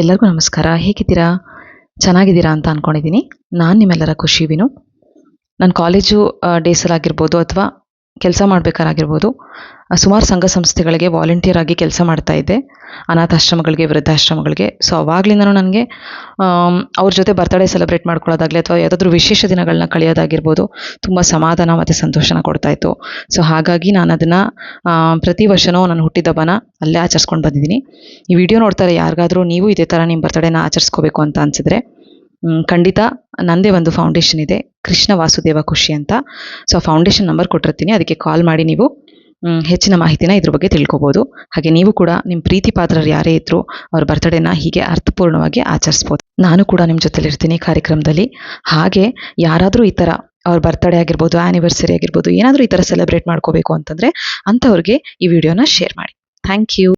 ಎಲ್ಲರಿಗೂ ನಮಸ್ಕಾರ. ಹೇಗಿದ್ದೀರಾ? ಚೆನ್ನಾಗಿದ್ದೀರಾ ಅಂತ ಅಂದ್ಕೊಂಡಿದ್ದೀನಿ. ನಾನು ನಿಮ್ಮೆಲ್ಲರ ಖುಷಿ ವಿನು. ನನ್ನ ಕಾಲೇಜು ಡೇಸಲ್ಲಾಗಿರ್ಬೋದು ಅಥವಾ ಕೆಲಸ ಮಾಡಬೇಕಾರಾಗಿರ್ಬೋದು, ಸುಮಾರು ಸಂಘ ಸಂಸ್ಥೆಗಳಿಗೆ ವಾಲಂಟಿಯರ್ ಆಗಿ ಕೆಲಸ ಮಾಡ್ತಾ ಇದ್ದೆ. ಅನಾಥಾಶ್ರಮಗಳಿಗೆ, ವೃದ್ಧಾಶ್ರಮಗಳಿಗೆ. ಸೊ ಅವಾಗ್ಲಿಂದನೂ ನನಗೆ ಅವ್ರ ಜೊತೆ ಬರ್ತ್ಡೇ ಸೆಲೆಬ್ರೇಟ್ ಮಾಡ್ಕೊಳ್ಳೋದಾಗಲಿ ಅಥವಾ ಯಾವುದಾದ್ರೂ ವಿಶೇಷ ದಿನಗಳನ್ನ ಕಳೆಯೋದಾಗಿರ್ಬೋದು, ತುಂಬ ಸಮಾಧಾನ ಮತ್ತು ಸಂತೋಷನ ಕೊಡ್ತಾಯಿತ್ತು. ಸೊ ಹಾಗಾಗಿ ನಾನು ಅದನ್ನು ಪ್ರತಿ ವರ್ಷವೂ ನನ್ನ ಹುಟ್ಟಿದಬ್ಬನ ಅಲ್ಲೇ ಆಚರಿಸ್ಕೊಂಡು ಬಂದಿದ್ದೀನಿ. ಈ ವಿಡಿಯೋ ನೋಡ್ತಾರೆ ಯಾರಿಗಾದರೂ ನೀವು ಇದೇ ಥರ ನಿಮ್ಮ ಬರ್ತ್ಡೇನ ಆಚರಿಸ್ಕೋಬೇಕು ಅಂತ ಅನಿಸಿದ್ರೆ, ಖಂಡಿತ ನನ್ನದೇ ಒಂದು ಫೌಂಡೇಶನ್ ಇದೆ, ಕೃಷ್ಣ ವಾಸುದೇವ ಖುಷಿ ಅಂತ. ಸೊ ಆ ಫೌಂಡೇಶನ್ ನಂಬರ್ ಕೊಟ್ಟಿರ್ತೀನಿ, ಅದಕ್ಕೆ ಕಾಲ್ ಮಾಡಿ ನೀವು ಹೆಚ್ಚಿನ ಮಾಹಿತಿನ ಇದ್ರ ಬಗ್ಗೆ ತಿಳ್ಕೊಬೋದು. ಹಾಗೆ ನೀವು ಕೂಡ ನಿಮ್ಮ ಪ್ರೀತಿ ಪಾತ್ರರು ಯಾರೇ ಇದ್ದರೂ ಅವ್ರ ಬರ್ತ್ಡೇನ ಹೀಗೆ ಅರ್ಥಪೂರ್ಣವಾಗಿ ಆಚರಿಸ್ಬೋದು. ನಾನು ಕೂಡ ನಿಮ್ಮ ಜೊತೆಲಿರ್ತೀನಿ ಕಾರ್ಯಕ್ರಮದಲ್ಲಿ. ಹಾಗೆ ಯಾರಾದರೂ ಈ ಥರ ಅವ್ರ ಬರ್ತ್ಡೇ ಆಗಿರ್ಬೋದು, ಆ್ಯನಿವರ್ಸರಿ ಆಗಿರ್ಬೋದು, ಏನಾದರೂ ಈ ಥರ ಸೆಲೆಬ್ರೇಟ್ ಮಾಡ್ಕೋಬೇಕು ಅಂತಂದರೆ ಅಂಥವ್ರಿಗೆ ಈ ವಿಡಿಯೋನ ಶೇರ್ ಮಾಡಿ. Thank you.